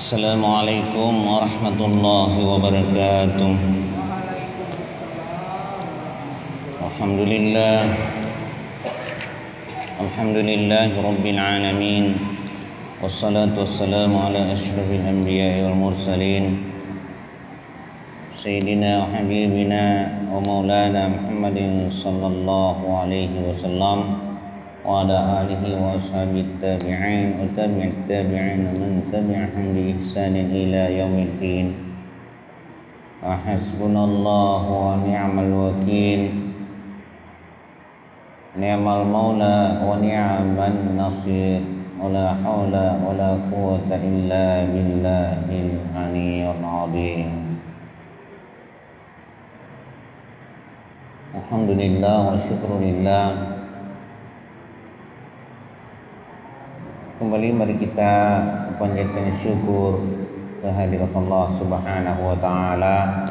Assalamualaikum warahmatullahi wabarakatuh. Alhamdulillah, alhamdulillahi rabbil alamin. Wassalatu wassalamu ala asyrafil anbiya'i wal mursalin Sayyidina wa habibina wa maulana Muhammadin sallallahu alaihi wasallam wa ala alihi wa ashabihi tabi'in wa tabi'it tabi'in man tabi'ahum bi ihsanin ila yaumiddin. Hasbunallahu wa ni'mal wakil, ni'mal maula wa ni'man nasir, wala haula wala quwwata illa billahil aliyyil azim. Alhamdulillah wa syukurillah. Kembali mari kita panjatkan syukur kehadirat Allah Subhanahu wa taala,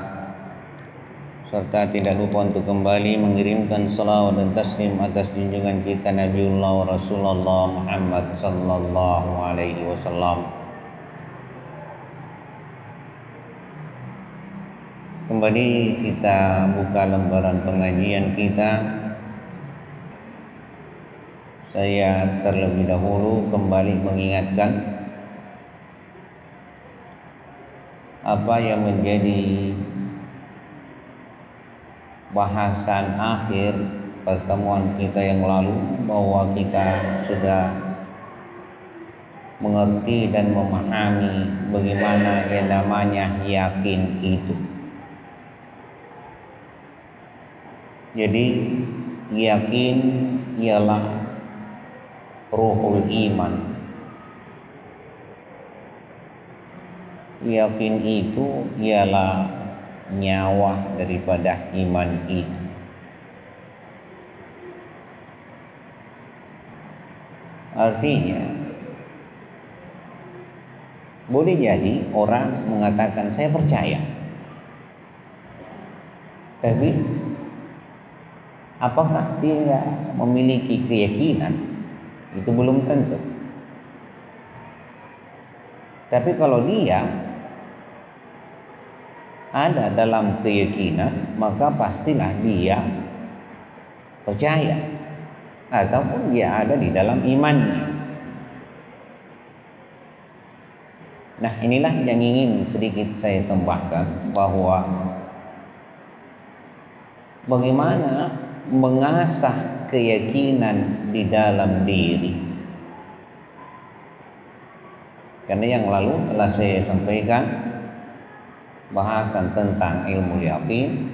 serta tidak lupa untuk kembali mengirimkan salawat dan taslim atas junjungan kita Nabiullah wa Rasulullah Muhammad sallallahu alaihi wasallam. Kembali kita buka lembaran pengajian kita. Saya terlebih dahulu kembali mengingatkan apa yang menjadi bahasan akhir pertemuan kita yang lalu, bahwa kita sudah mengerti dan memahami bagaimana yang namanya yakin itu. Jadi yakin ialah ruhul iman. Yakin itu ialah nyawa daripada iman itu. Artinya, boleh jadi orang mengatakan saya percaya, tapi apakah dia memiliki keyakinan? Itu belum tentu. Tapi kalau dia ada dalam keyakinan, maka pastilah dia percaya, ataupun dia ada di dalam imannya. Nah, inilah yang ingin sedikit saya tambahkan, bahwa bagaimana mengasah keyakinan di dalam diri. Karena yang lalu telah saya sampaikan bahasan tentang ilmu yakin,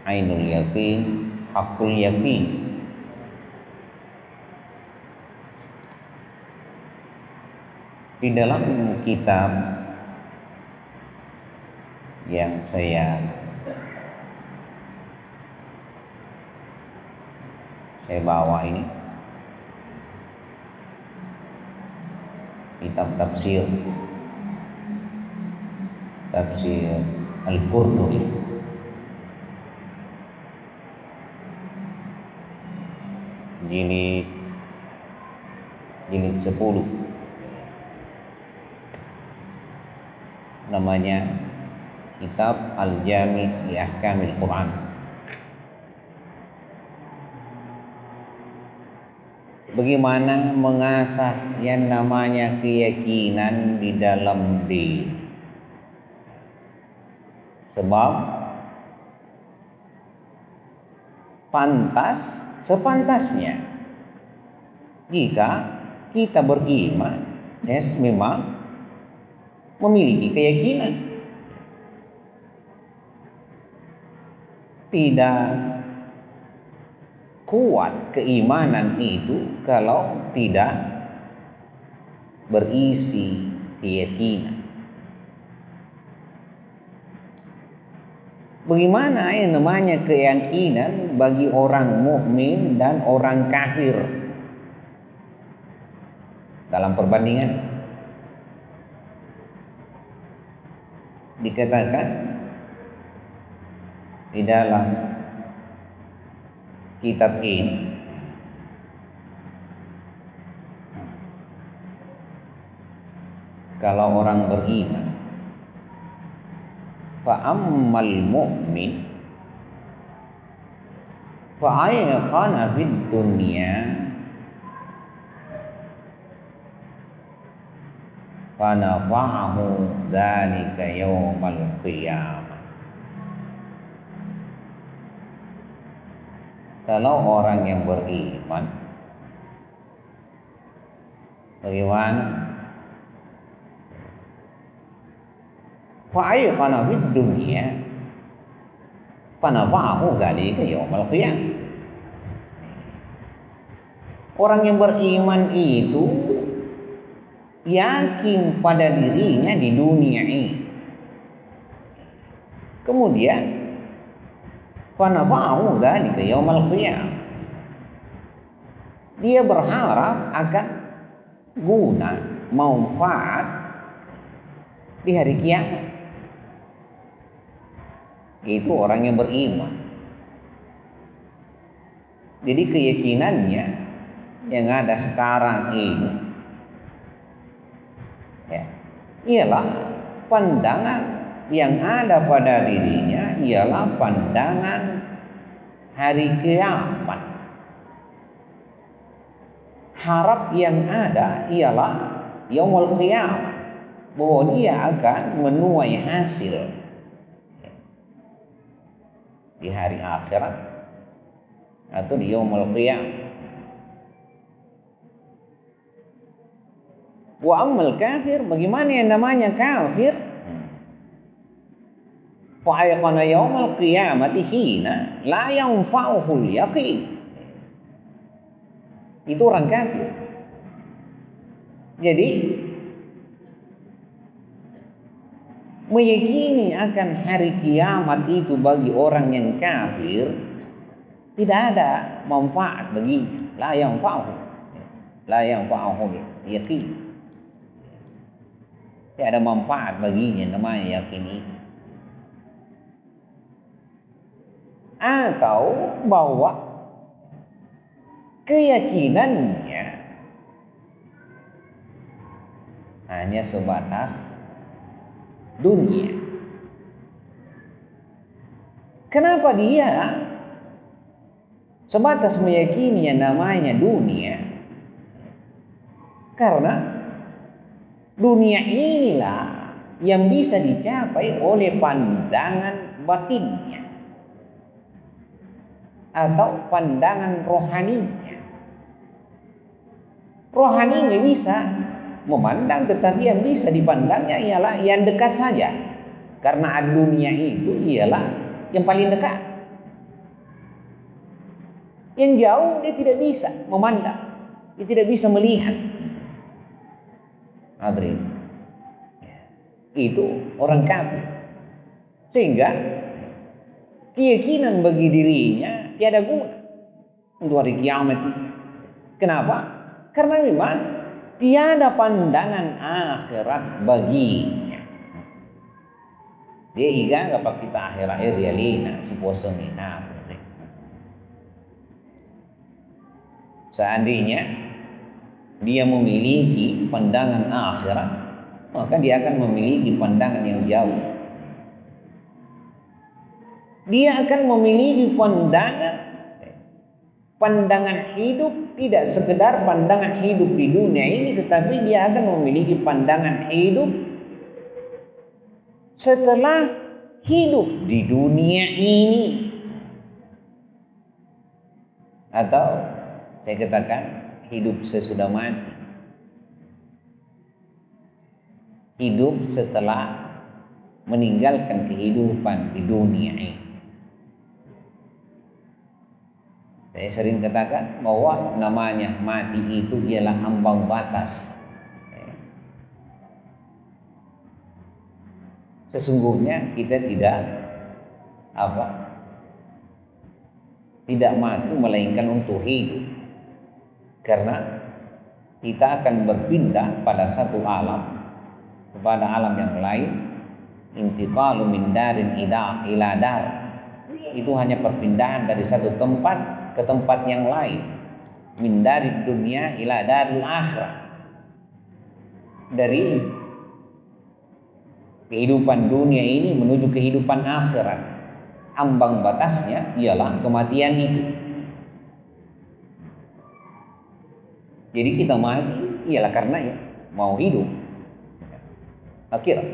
ainul yakin, hakul yakin. Di dalam kitab yang saya bawa ini, kitab tafsir Al-Qurtubi, jilid 10, namanya kitab Al-Jami' li Ahkamil Quran. Bagaimana mengasah yang namanya keyakinan di dalam diri. Sebab sepantasnya jika kita beriman, memang memiliki keyakinan. Tidak kuat keimanan itu kalau tidak berisi keyakinan. Bagaimana yang namanya keyakinan bagi orang mukmin dan orang kafir dalam perbandingan? Dikatakan di dalam kitab ini, kalau orang beriman, fa ammal mu'min fa ayqana fid dunya fa nafa'ahu dzalika yaumal qiyamah. Kalau orang yang beriman, bagaimana? Fa'ayqana fid dunya fa nafa'ahu dzalika yaumal qiyamah. Orang yang beriman itu yakin pada dirinya di dunia ini. Kemudian fa nafa'ahu dzalika yaumal qiyamah. Dia berharap akan guna manfaat di hari kiamat. Itu orang yang beriman. Jadi keyakinannya yang ada sekarang ini ya, ialah pandangan yang ada pada dirinya ialah pandangan hari kiamat. Harap yang ada ialah yaumul qiyamah, bahwa dia akan menuai hasil di hari akhirat atau di yaumul qiyamah. Wa ammal kafir, bagaimana yang namanya kafir? Fa ayqana yaumul qiyamati hina la yanfa'uhul yaqin. Itu orang kafir. Jadi meyakini akan hari kiamat itu bagi orang yang kafir tidak ada manfaat baginya. La yanfa'uhul yaqin. Tidak ada manfaat baginya namanya yakin itu. Atau bahwa keyakinannya hanya sebatas dunia. Kenapa dia sebatas meyakini yang namanya dunia? Karena dunia inilah yang bisa dicapai oleh pandangan batinnya atau pandangan rohaninya. Rohani nggak bisa memandang, tetapi yang bisa dipandangnya ialah yang dekat saja. Karena dunia itu ialah yang paling dekat. Yang jauh dia tidak bisa memandang, dia tidak bisa melihat. Hadirin, itu orang kafir. Sehingga keyakinan bagi dirinya tiada guna untuk hari kiamat itu. Kenapa? Karena memang tiada pandangan akhirat baginya. Dia iga kapag kita akhir-akhir realina si posong ina. Seandainya dia memiliki pandangan akhirat, maka dia akan memiliki pandangan yang jauh. Dia akan memiliki pandangan hidup, tidak sekedar pandangan hidup di dunia ini, tetapi dia akan memiliki pandangan hidup setelah hidup di dunia ini. Atau saya katakan hidup sesudah mati. Hidup setelah meninggalkan kehidupan di dunia ini. Saya sering katakan bahwa namanya mati itu ialah ambang batas. Sesungguhnya kita tidak mati melainkan untuk hidup. Karena kita akan berpindah pada satu alam kepada alam yang lain. Intiqalu min darin ila dar. Itu hanya perpindahan dari satu tempat ke tempat yang lain. Min dari dunia ila darul akhirah. Dari kehidupan dunia ini menuju kehidupan akhirat. Ambang batasnya ialah kematian itu. Jadi kita mati ialah karena ya mau hidup akhirat.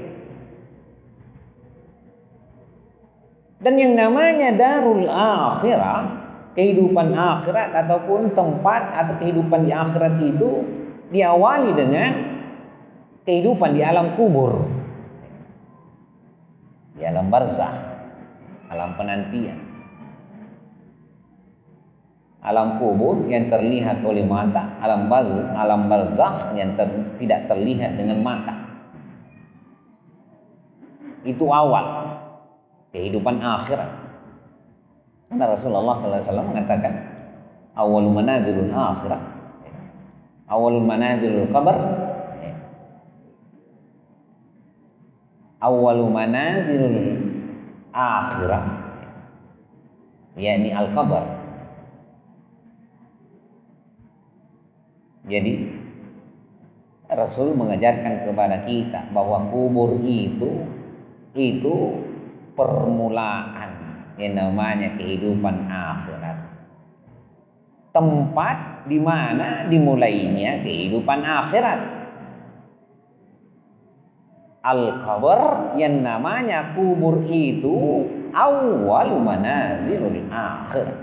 Dan yang namanya darul akhirah, kehidupan akhirat ataupun tempat atau kehidupan di akhirat itu diawali dengan kehidupan di alam kubur, di alam barzakh, alam penantian. Alam kubur yang terlihat oleh mata, alam barzakh yang tidak terlihat dengan mata. Itu awal kehidupan akhirat. Karena Rasulullah SAW mengatakan, awalul manazilul akhirah, awalul manazilul qabr, awalul manazilul akhirah, yakni al-qabr. Jadi Rasul mengajarkan kepada kita bahwa kubur itu permulaan yang namanya kehidupan akhirat. Tempat di mana dimulainya kehidupan akhirat. Al-qabr yang namanya kubur itu awwalu manazilul akhir.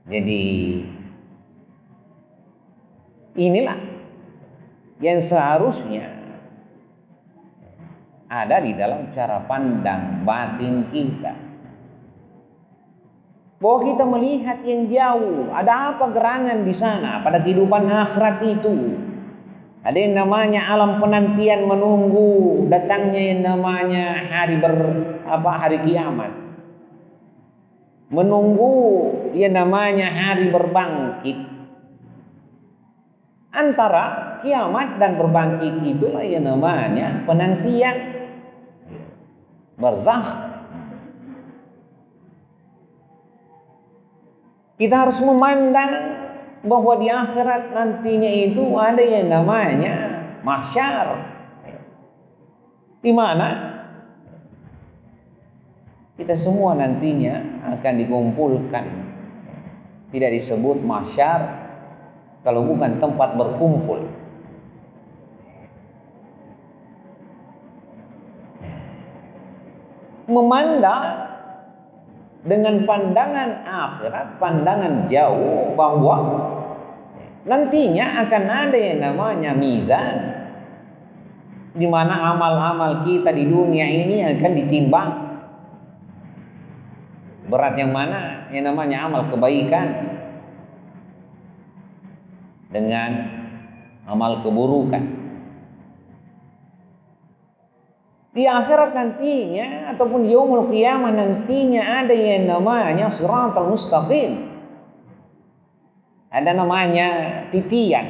Jadi inilah yang seharusnya ada di dalam cara pandang batin kita. Bahwa kita melihat yang jauh, ada apa gerangan di sana pada kehidupan akhirat itu. Ada yang namanya alam penantian menunggu datangnya yang namanya hari kiamat. Menunggu yang namanya hari berbangkit. Antara kiamat dan berbangkit itulah yang namanya penantian barzakh. Kita harus memandang bahwa di akhirat nantinya itu ada yang namanya mahsyar, di mana kita semua nantinya akan dikumpulkan. Tidak disebut mahsyar kalau bukan tempat berkumpul. Memandang dengan pandangan akhirat, pandangan jauh, bahwa nantinya akan ada yang namanya mizan, di mana amal-amal kita di dunia ini akan ditimbang. Berat yang mana? Yang namanya amal kebaikan dengan amal keburukan. Di akhirat nantinya ataupun yaumul qiyamah nantinya ada yang namanya siratal mustaqim. Ada namanya titian.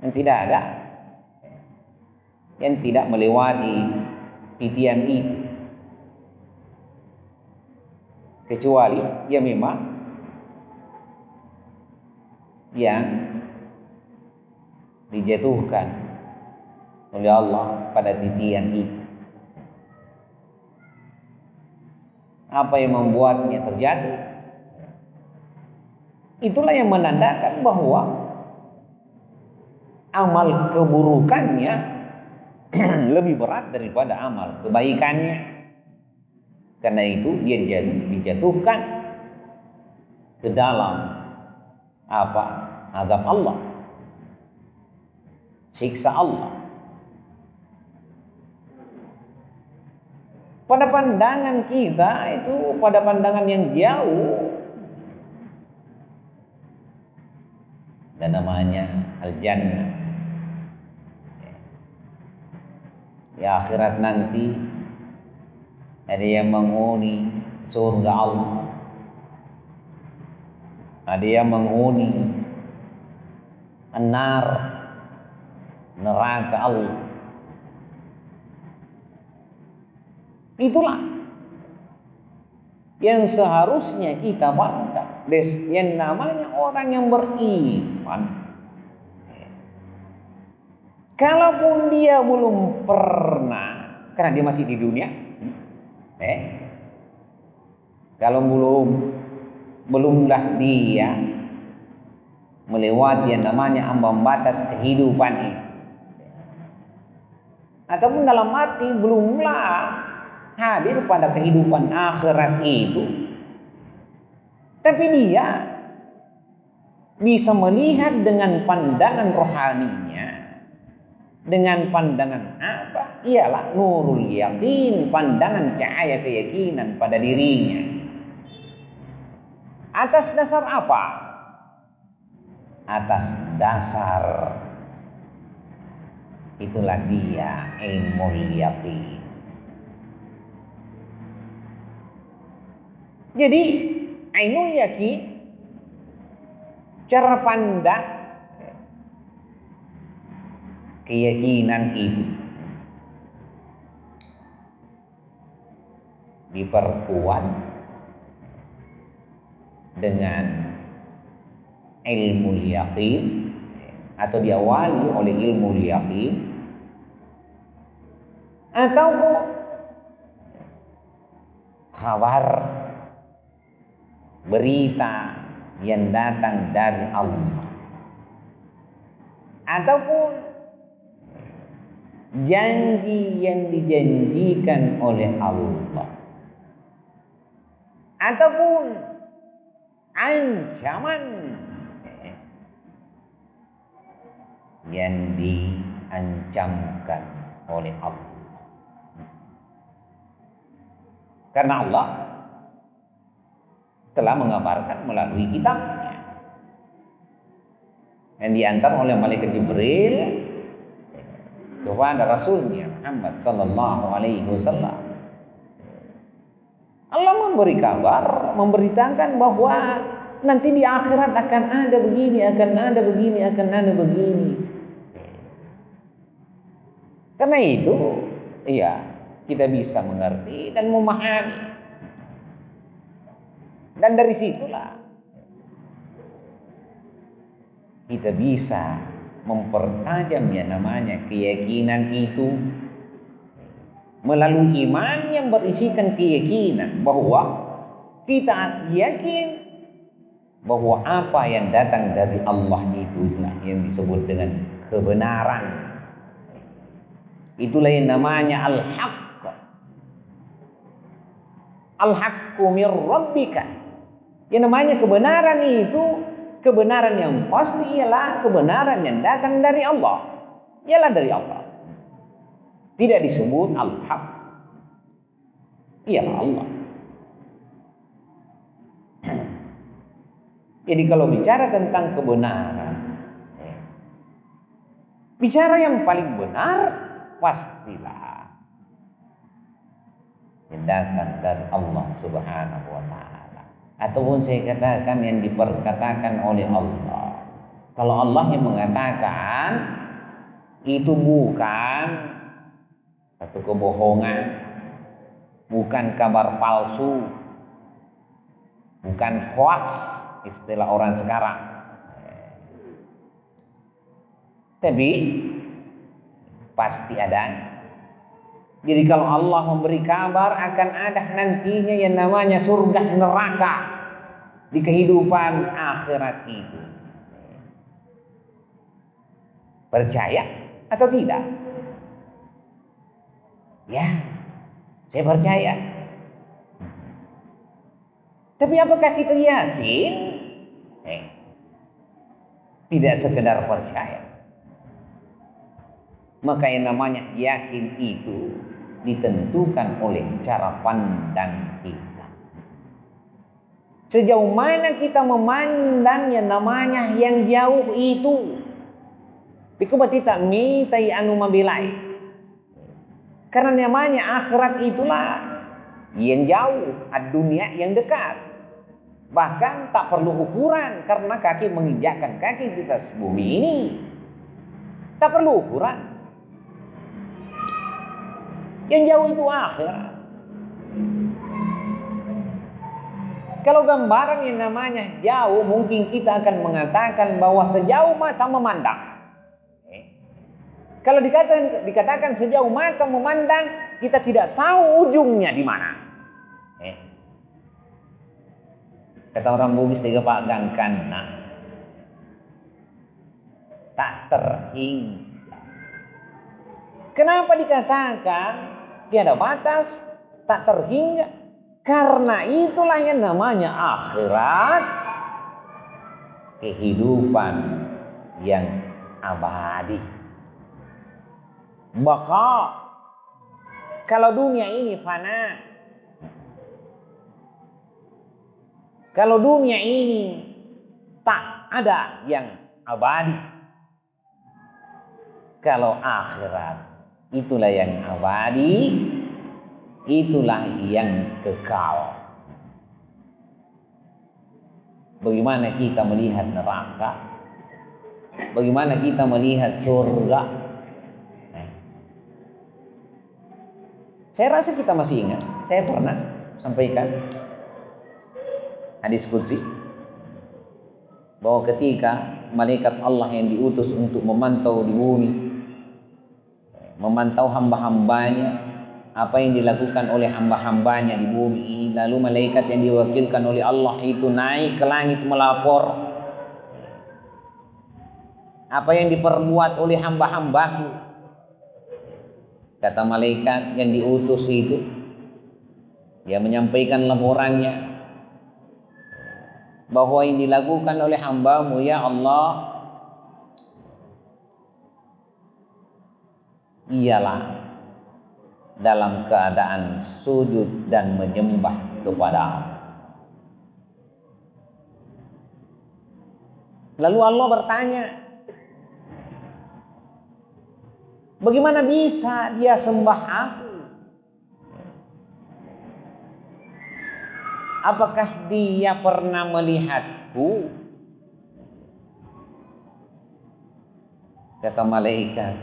Yang tidak ada yang tidak melewati titian itu, kecuali ya memang yang dijatuhkan oleh Allah pada titian itu. Apa yang membuatnya terjadi? Itulah yang menandakan bahwa amal keburukannya lebih berat daripada amal kebaikannya. Karena itu dia dijatuhkan ke dalam azab Allah, siksa Allah. Pada pandangan kita itu, pada pandangan yang jauh, dan namanya al-jannah. Di akhirat nanti ada yang menghuni surga Allah, ada yang menghuni neraka Allah. Itulah yang seharusnya kita pandang. yang namanya orang yang beriman, kalaupun dia belum pernah, karena dia masih di dunia, kalau belumlah dia melewati yang namanya ambang batas kehidupan ini, ataupun dalam arti belumlah hadir pada kehidupan akhirat itu, tapi dia bisa melihat dengan pandangan rohaninya, dengan pandangan apa? Ialah nurul yakin, pandangan cahaya keyakinan pada dirinya. Atas dasar apa? Atas dasar itulah dia ilmu yakin. Jadi ainul yakin, cara pandang keyakinan itu diperkuat dengan ilmu yakin, atau diawali oleh ilmu yakin, atau kabar berita yang datang dari Allah, ataupun janji yang dijanjikan oleh Allah, ataupun ancaman yang diancamkan oleh Allah. Karena Allah telah mengabarkan melalui kitabnya yang diantar oleh malaikat Jibril kepada Rasulnya Muhammad sallallahu alaihi wasallam. Allah memberi kabar, memberitakan bahwa nanti di akhirat akan ada begini, akan ada begini, akan ada begini. Karena itu, kita bisa mengerti dan memahami. Dan dari situlah kita bisa mempertajam yang namanya keyakinan itu melalui iman yang berisikan keyakinan bahwa kita yakin bahwa apa yang datang dari Allah itulah yang disebut dengan kebenaran. Itulah yang namanya al-haqq. Al-haqqu mir rabbika. Yang namanya kebenaran itu, kebenaran yang pasti ialah kebenaran yang datang dari Allah. Ialah dari Allah. Tidak disebut al-haq, ialah Allah. Jadi kalau bicara tentang kebenaran, bicara yang paling benar pastilah yang datang dari Allah Subhanahu wa ta'ala, ataupun saya katakan yang diperkatakan oleh Allah. Kalau Allah yang mengatakan, itu bukan satu kebohongan, bukan kabar palsu, bukan hoax istilah orang sekarang, tapi pasti ada. Jadi kalau Allah memberi kabar akan ada nantinya yang namanya surga neraka di kehidupan akhirat itu, percaya atau tidak? Ya, saya percaya. Tapi apakah kita yakin? Tidak sekedar percaya. Maka yang namanya yakin itu ditentukan oleh cara pandang kita. Sejauh mana kita memandang yang namanya yang jauh itu. Bikubati takmi tai anu mabilai. Karena namanya akhirat itulah yang jauh, dunia yang dekat. Bahkan tak perlu ukuran, karena kaki menginjakkan kaki di atas bumi ini. Tak perlu ukuran. Yang jauh itu akhirat. Kalau gambaran yang namanya jauh, mungkin kita akan mengatakan bahwa sejauh mata memandang. Kalau dikatakan sejauh mata memandang, kita tidak tahu ujungnya di mana. Kata orang Bugis tiga pak gangkan, tak terhingga. Kenapa dikatakan tiada batas, tak terhingga? Karena itulah yang namanya akhirat, kehidupan yang abadi. Maka kalau dunia ini fana, kalau dunia ini tak ada yang abadi, kalau akhirat itulah yang abadi, itulah yang kekal. Bagaimana kita melihat neraka? Bagaimana kita melihat surga? Saya rasa kita masih ingat. Saya pernah sampaikan hadis qudsi bahwa ketika malaikat Allah yang diutus untuk memantau di bumi, memantau hamba-hambanya, apa yang dilakukan oleh hamba-hambanya di bumi ini, lalu malaikat yang diwakilkan oleh Allah itu naik ke langit melapor apa yang diperbuat oleh hamba-hambaku. Kata malaikat yang diutus itu, dia menyampaikan laporannya bahwa yang dilakukan oleh hambamu ya Allah ialah dalam keadaan sujud dan menyembah kepada-Mu. Lalu Allah bertanya, bagaimana bisa dia sembah Aku? Apakah dia pernah melihatku? Kata malaikat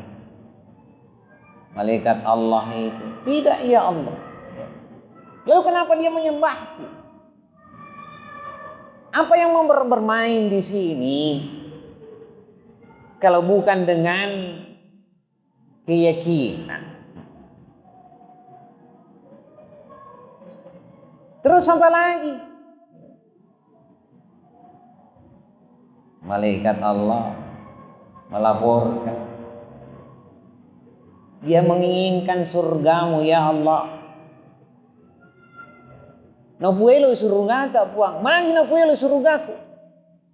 Allah itu, tidak ya Allah. Lalu kenapa dia menyembahku? Apa yang bermain di sini kalau bukan dengan keyakinan? Terus apa lagi? Malaikat Allah melaporkan, dia menginginkan surgamu ya Allah. Napuelo surga tak puang, mangi napuelo surgaku.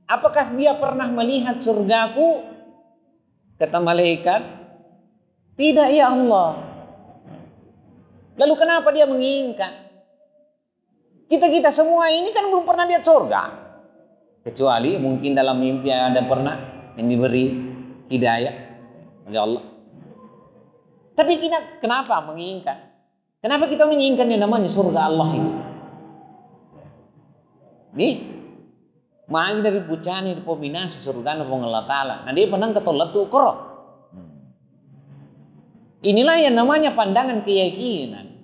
Apakah dia pernah melihat surgaku? Kata malaikat, tidak ya Allah. Lalu kenapa dia menginginkan? Kita semua ini kan belum pernah lihat surga, kecuali mungkin dalam mimpi ada pernah yang diberi hidayah oleh Allah. Tapi kita kenapa menginginkan? Kenapa kita menginginkan yang namanya surga Allah itu? Nih, mangi dari pucani di pominasi surga na Allah Ta'ala. Nah dia pernah ketolak tuh koro. Inilah yang namanya pandangan keyakinan.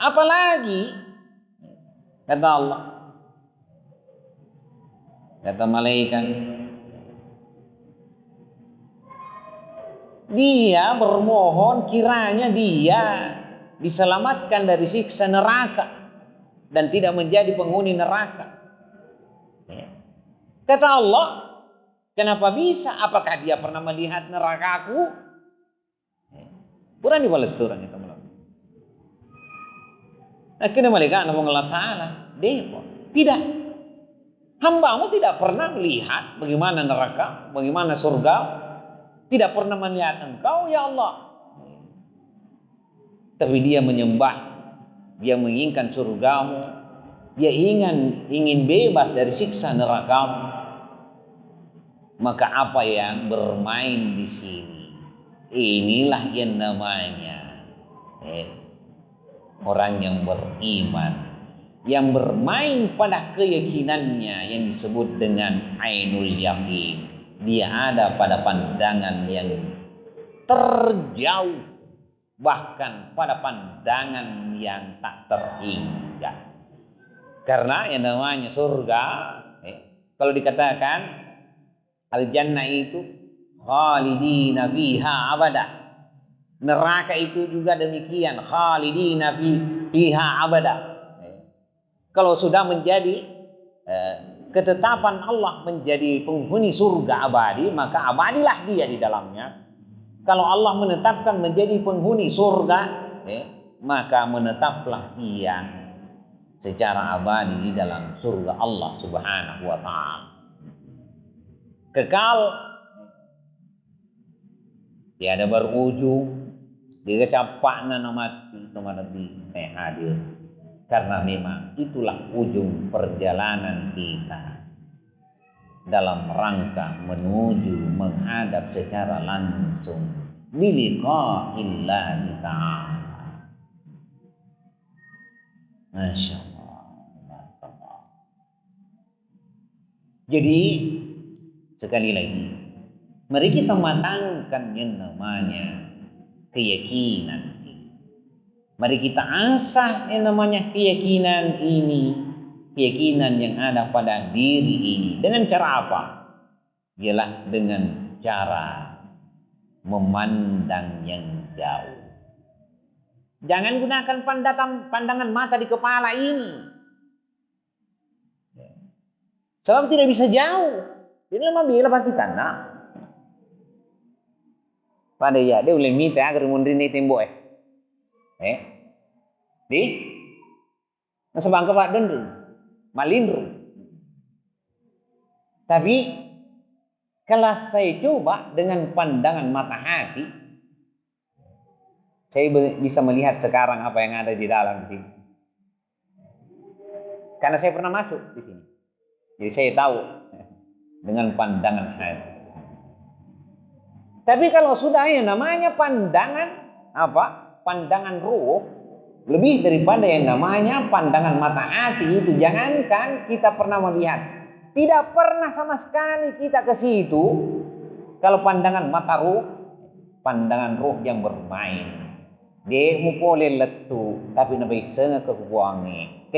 Apalagi kata Allah, kata malaikat, dia bermohon kiranya dia diselamatkan dari siksa neraka dan tidak menjadi penghuni neraka. Kata Allah, kenapa bisa? Apakah dia pernah melihat nerakaku? Kurang dibaletturan itu. Akhirnya malaikat Allah Ta'ala, tidak. Hambamu tidak pernah melihat bagaimana neraka, bagaimana surga. Tidak pernah melihat engkau ya Allah. Tapi dia menyembah, dia menginginkan surgamu, dia ingin bebas dari siksa nerakamu. Maka apa yang bermain di sini? Inilah yang namanya orang yang beriman, yang bermain pada keyakinannya yang disebut dengan ainul yakin. Dia ada pada pandangan yang terjauh bahkan pada pandangan yang tak terhingga. Karena yang namanya surga, kalau dikatakan al-jannah itu khalidina fiha abada, neraka itu juga demikian, khalidina fiha abada. Kalau sudah menjadi ketetapan Allah menjadi penghuni surga abadi, maka abadilah dia di dalamnya. Kalau Allah menetapkan menjadi penghuni surga, maka menetaplah ia secara abadi di dalam surga Allah Subhanahu wa ta'ala. Kekal, tiada berujung, digecapakna mati hadir. Karena memang itulah ujung perjalanan kita dalam rangka menuju menghadap secara langsung biliqa'illahi ta'ala. Masya Allah. Jadi sekali lagi, mari kita matangkan yang namanya keyakinan. Mari kita asah yang namanya keyakinan ini, keyakinan yang ada pada diri ini. Dengan cara apa? Ialah dengan cara memandang yang jauh. Jangan gunakan pandangan mata di kepala ini. Sebab tidak bisa jauh. Ini memang bila pasti tanah. Pada ya, dia boleh minta agar mundurin di tembok di masa bangka pak dendru malindru. Tapi kalau saya coba dengan pandangan mata hati, saya bisa melihat sekarang apa yang ada di dalam sini. Karena saya pernah masuk di sini, jadi saya tahu dengan pandangan hati. Tapi kalau sudah yang namanya pandangan pandangan ruh, lebih daripada yang namanya pandangan mata hati itu, jangankan kita pernah melihat, tidak pernah sama sekali kita ke situ. Kalau pandangan mata ruh, pandangan ruh yang bermain, dia mukole letu, tapi nabi senga kekuangi,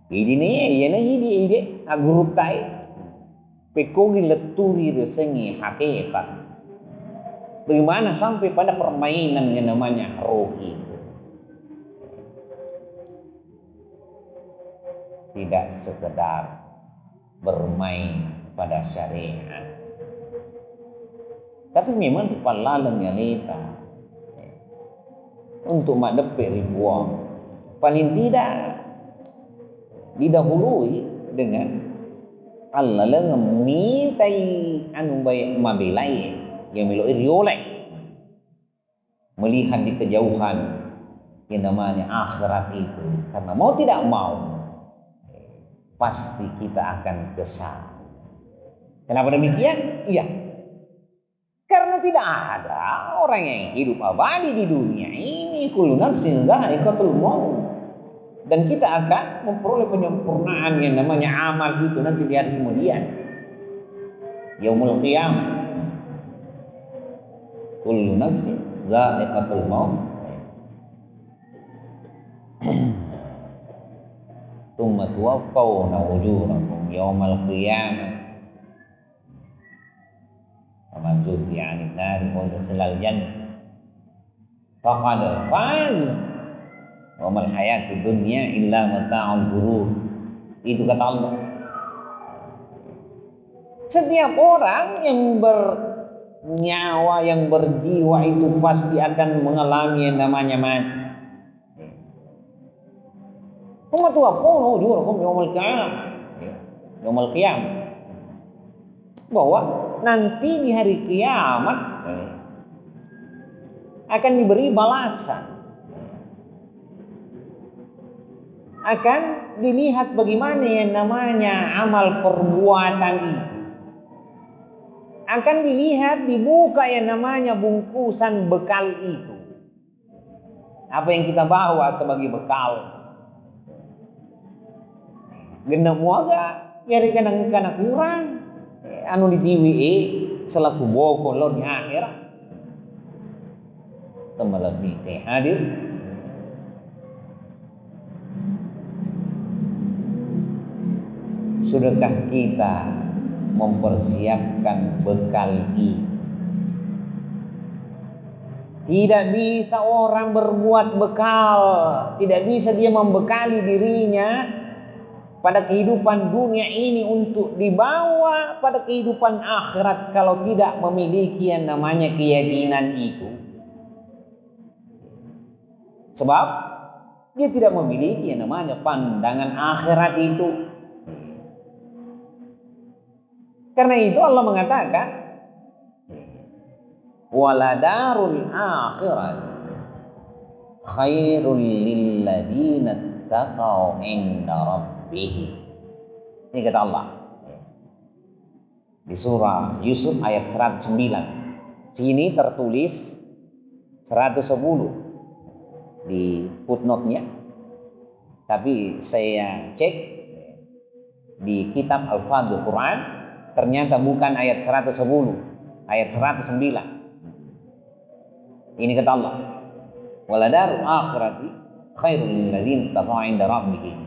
ini agurutai, pekogi leturi resengi hakikat. Bagaimana sampai pada permainan yang namanya roh itu. Tidak sekedar bermain pada syariat, tapi memang dipalalangnya leta untuk madepe ribuan. Paling tidak didahului dengan Allah mengintai anu baik mabilai yang melo riolek, melihat di kejauhan yang namanya akhirat itu. Karena mau tidak mau pasti kita akan kesal. Kenapa demikian? Iya, karena tidak ada orang yang hidup abadi di dunia ini. Kullu nafsin dha'iqatul maut. Dan kita akan memperoleh penyempurnaan yang namanya amal itu nanti di hari kemudian, yaumul qiyamah. Kullu nafsin dha'iqatul maut. Tsumma tuwaffawna ujurakum yaumal qiyamah. Faman zuhziha 'anil nari wa udkhilal jannah faqad faz. Wa mal hayatud dunya illa mata'ul ghurur. Itu kata Allah. Setiap orang yang bernyawa, yang berjiwa itu pasti akan mengalami yang namanya mati. Kuma tuwaffawna ujurakum yaumul qiyamah. Yaumul qiyamah. Bahwa nanti di hari kiamat akan diberi balasan. Akan dilihat bagaimana yang namanya amal perbuatan itu. Akan dilihat dibuka yang namanya bungkusan bekal itu. Apa yang kita bawa sebagai bekal. Genep muaga, yari kana kurang. Anu di TV selaku boko lor di akhirat lebih hadir. Sudahkah kita mempersiapkan bekal ini? Tidak bisa orang berbuat bekal, tidak bisa dia membekali dirinya pada kehidupan dunia ini untuk dibawa pada kehidupan akhirat kalau tidak memiliki yang namanya keyakinan itu. Sebab dia tidak memiliki yang namanya pandangan akhirat itu. Karena itu Allah mengatakan, waladarul akhirat khairul lilladzina taqaw inda rabbihim. Ini kata Allah di surah Yusuf ayat 109. Sini tertulis 110 di footnote-nya, tapi saya cek di kitab Al-Fadhil Quran ternyata bukan ayat 110, ayat 109. Ini kata Allah, waladarul akhirati khairul lilladzina taqaw inda rabbihim.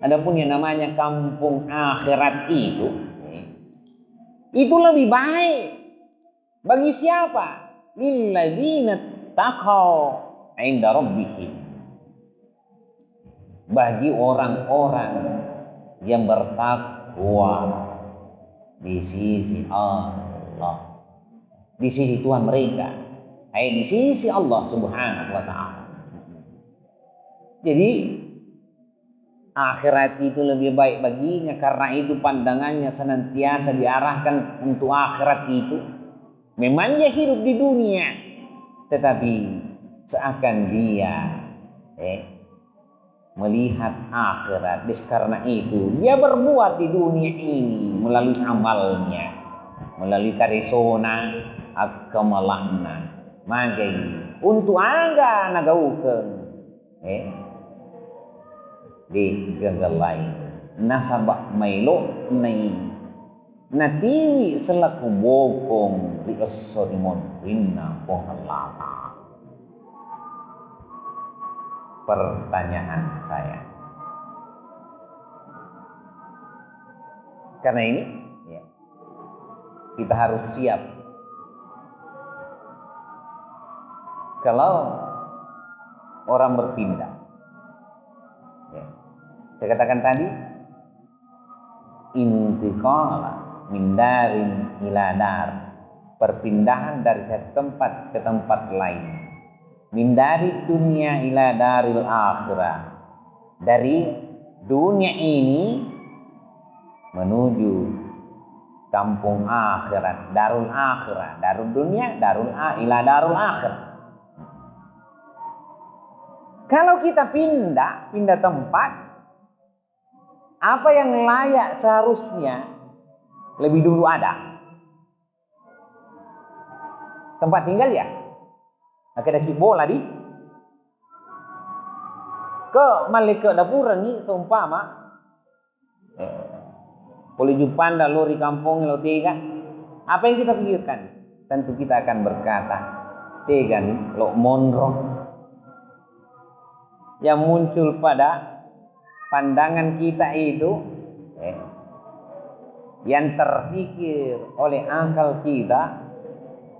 Adapun yang namanya kampung akhirat itu lebih baik bagi siapa? Lilladzina taqaw inda rabbihim, bagi orang-orang yang bertakwa di sisi Allah, di sisi Tuhan mereka, di sisi Allah Subhanahu wa ta'ala. Jadi akhirat itu lebih baik baginya, karena itu pandangannya senantiasa diarahkan untuk akhirat itu. Memang dia hidup di dunia, tetapi seakan dia melihat akhirat. Karena itu dia berbuat di dunia ini melalui amalnya, melalui karisona akamalana magai untuk angga nagaukeun di gagalai nasabah mailo nai natiwi selaku bokong di esorimon winna pohalata. Pertanyaan saya, karena ini kita harus siap kalau orang berpindah. Saya katakan tadi, intiqala min darin ila dar, perpindahan dari satu tempat ke tempat lain. Min dari dunia ila daril akhirah, dari dunia ini menuju kampung akhirat, darul akhirah, darul dunia, ila darul akhirah. Kalau kita pindah tempat, apa yang layak seharusnya lebih dulu ada? Tempat tinggal ya. Ada bola di ke malika dapur ni seumpama boleh jumpa lo di kampung lo tiga. Apa yang kita pikirkan? Tentu kita akan berkata, tiga nih lo monro. Yang muncul pada pandangan kita itu yang terpikir oleh akal kita,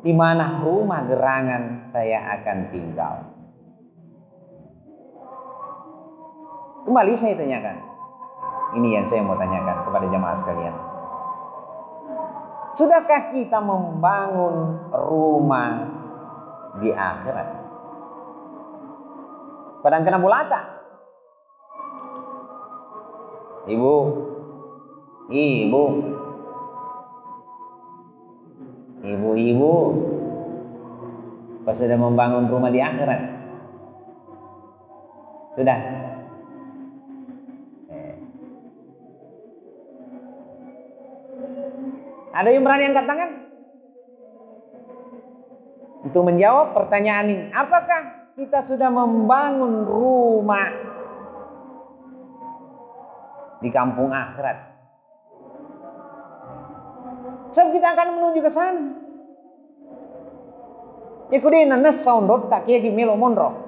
di mana rumah gerangan saya akan tinggal. Kembali saya tanyakan, ini yang saya mau tanyakan kepada jamaah sekalian. Sudahkah kita membangun rumah di akhirat? Padang kena bulata. Ibu, pas sudah membangun rumah di akhirat? Sudah? Ada yang berani angkat tangan? Untuk menjawab pertanyaan ini, apakah kita sudah membangun rumah di kampung akhirat? Sebab kita akan menuju ke sana. Ya kudin nanas soundot tak kia melo monro.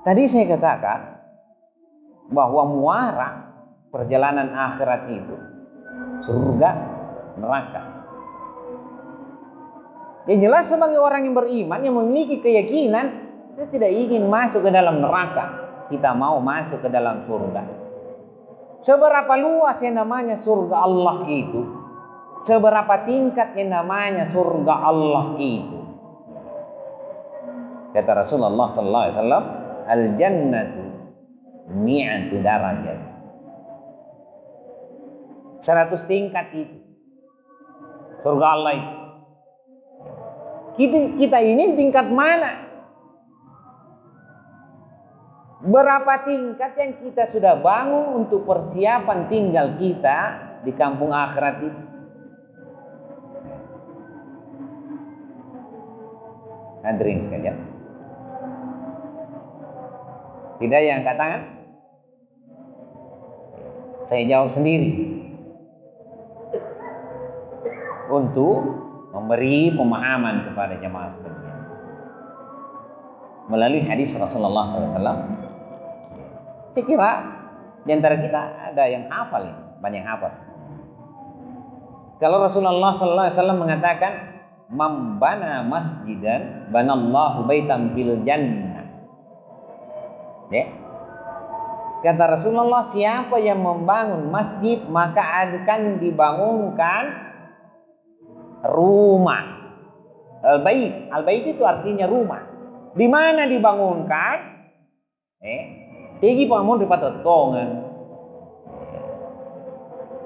Tadi saya katakan bahwa muara perjalanan akhirat itu surga, neraka. Yang jelas sebagai orang yang beriman yang memiliki keyakinan, kita tidak ingin masuk ke dalam neraka, kita mau masuk ke dalam surga. Seberapa luas yang namanya surga Allah itu, seberapa tingkat yang namanya surga Allah itu. Kata Rasulullah sallallahu alaihi wasallam, al jannatu mi'atu darajat. 100 tingkat itu surga Allah itu. Kita ini tingkat mana? Berapa tingkat yang kita sudah bangun untuk persiapan tinggal kita di kampung akhirat itu? Hadirin sekalian, tidak yang angkat tangan? Saya jawab sendiri untuk memberi pemahaman kepada jemaah sekalian melalui hadis Rasulullah SAW. Saya kira di antara kita ada yang hafal ini, banyak hafal. Kalau Rasulullah SAW mengatakan, "Man bana masjidan, banallahu baitan fil jannah." Ya. Kata Rasulullah, siapa yang membangun masjid maka akan dibangunkan rumah. Al-bait, al-bait itu artinya rumah. Di mana dibangunkan? Tinggi pamun di patotongan.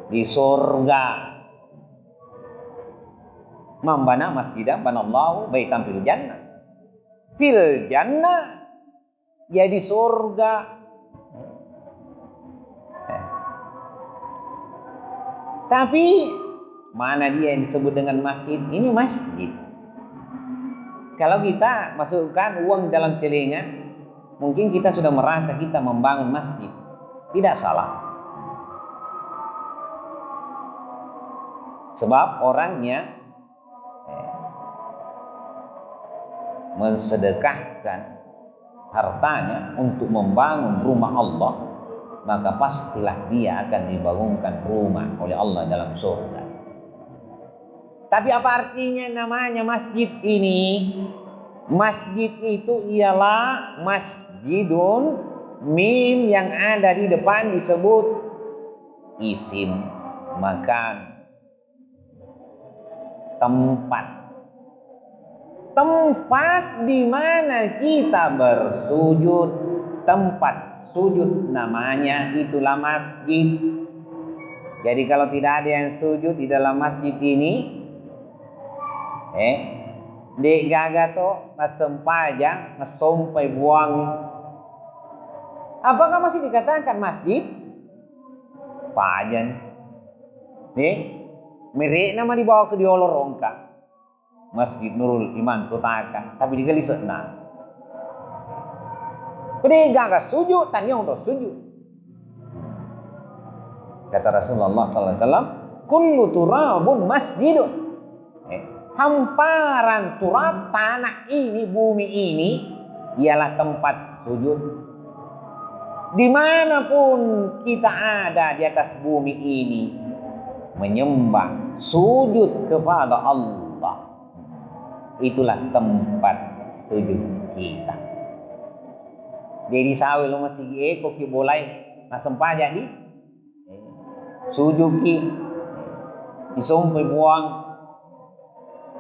Di surga. Mambana masjidan banallahu baitan fil jannah. Fil jannah, ya di surga. Tapi mana dia yang disebut dengan masjid? Ini masjid. Kalau kita masukkan uang dalam celengan, mungkin kita sudah merasa kita membangun masjid. Tidak salah. Sebab orangnya mensedekahkan hartanya untuk membangun rumah Allah, maka pastilah dia akan dibangunkan rumah oleh Allah dalam surga. Tapi apa artinya namanya masjid ini? Masjid itu ialah masjidun, mim yang ada di depan disebut isim, makan, tempat. Tempat di mana kita bersujud, tempat sujud namanya itulah masjid. Jadi kalau tidak ada yang sujud di dalam masjid ini, dek gaga to masempajang masompai buang, apakah masih dikatakan masjid? Pajan merek nama dibawa ke diolorongka Masjid Nurul Iman Tutaka, tapi digalisena pede gaga sujud tanya untuk sujud. Kata Rasulullah SAW, kullu turabun masjidun. Hamparan turab, tanah ini, bumi ini ialah tempat sujud. Dimanapun kita ada di atas bumi ini, menyembah, sujud kepada Allah, itulah tempat sujud kita. Jadi sawi lo masih eko ki bolai masempah jadi sujud ki disompai buang.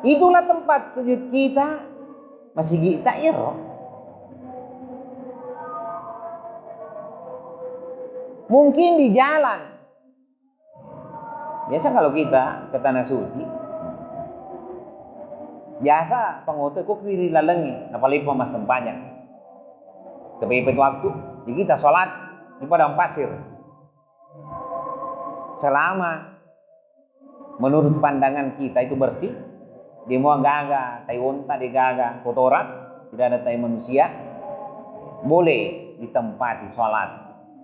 Itulah tempat sujud kita, masih kita iro. Mungkin di jalan. Biasa kalau kita ke tanah suci, biasa pengotor kok kiri lalengi, napalipa mas sempanya. Kepepet waktu, jadi kita sholat di padang pasir. Selama menurut pandangan kita itu bersih, di mua gaga, tai unta di gaga, kotoran, tidak ada tai manusia, boleh ditempati sholat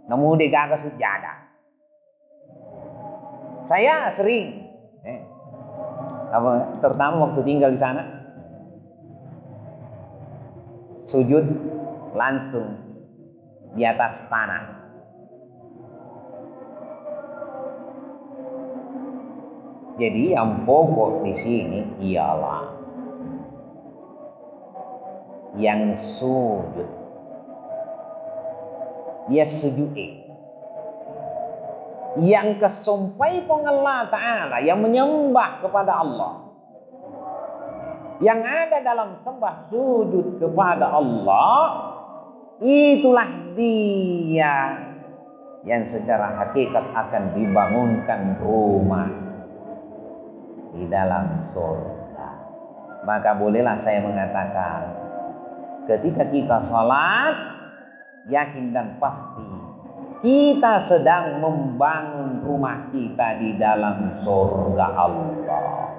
namun dia gagal sujada. Saya sering, terutama waktu tinggal di sana, sujud langsung di atas tanah. Jadi yang pokok di sini ialah yang sujud, sujud. Yang kesumpai Allah Ta'ala, yang menyembah kepada Allah, yang ada dalam sembah sujud kepada Allah, itulah dia yang secara hakikat akan dibangunkan rumah di dalam surga. Maka bolehlah saya mengatakan, ketika kita sholat, yakin dan pasti kita sedang membangun rumah kita di dalam surga Allah.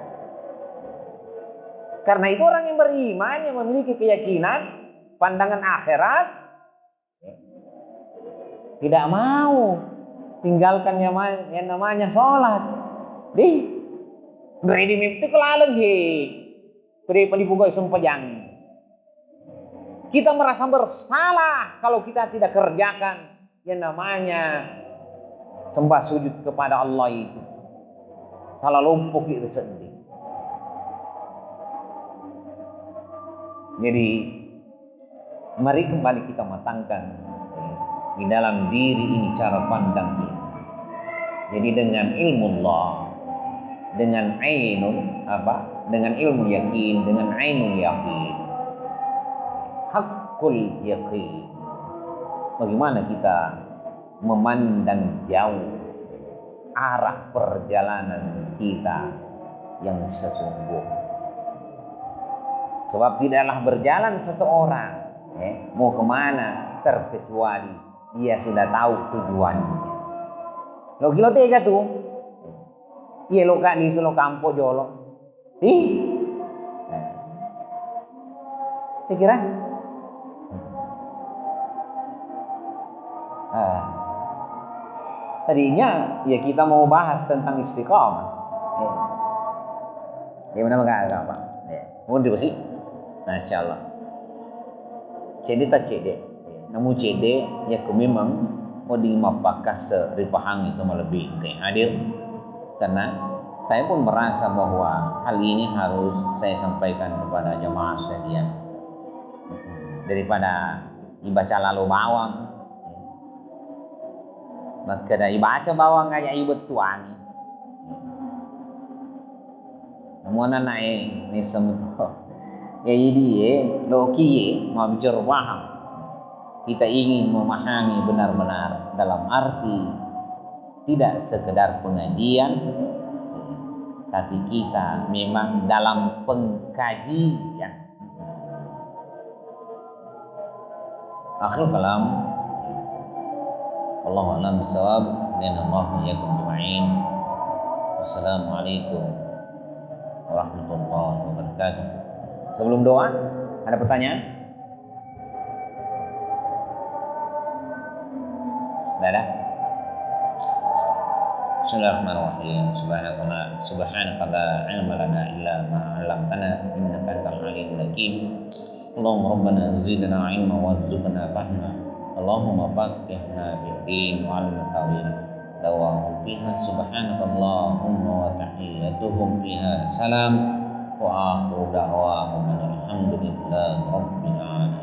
Karena itu orang yang beriman, yang memiliki keyakinan, pandangan akhirat, tidak mau tinggalkan yang namanya sholat. Gredi mimpi kelalang Gredi pelipugai sempajang. Kita merasa bersalah kalau kita tidak kerjakan yang namanya sembah sujud kepada Allah itu. Salah lumpuh itu sendiri. Jadi mari kembali kita matangkan di dalam diri ini cara pandang kita. Jadi dengan ilmu Allah, dengan dengan ilmu yakin, dengan ainul yakin, hakul yakin. Bagaimana kita memandang jauh arah perjalanan kita yang sesungguhnya. Sebab tidaklah berjalan seseorang mau kemana terkecuali dia sudah tahu tujuannya. Lo kilo tega tuh, iya lo kak di solo kampo jolo, saya kira. Tadinya ya kita mau bahas tentang istiqamah. Gimana apa? Mau sih? Masya Allah. Cede tak cede. Namun cede ya memang mau dimapakah seripahang itu lebih kayak adil. Karena saya pun merasa bahwa hal ini harus saya sampaikan kepada jemaah sekalian. Daripada dibaca lalu bawang, maka dari baca bawang kayak ibu tuani. Namun anak ini semua ya ini loki mau bicara paham. Kita ingin memahami benar-benar dalam arti tidak sekedar pengajian, tapi kita memang dalam pengkajian. Akhir kalam, Wallahu a'lam bishawab. Minallahu iyyakum ajma'in. Wassalamualaikum warahmatullahi wabarakatuh. Sebelum doa, ada pertanyaan? Tidak ada? Bismillahirrahmanirrahim. Subhanaka la ilma lana illa ma 'allamtana innaka antal alimul hakim. Allahumma rabbana zidna ilma warzuqna fahma. Allahumma faqihna fid-din wa'allimna ta'wil. Dawahu fiha subhanaka Allahumma wa tahiyyatuhum fiha salam wa akhiru da'wahum alhamdulillahi rabbil alamin.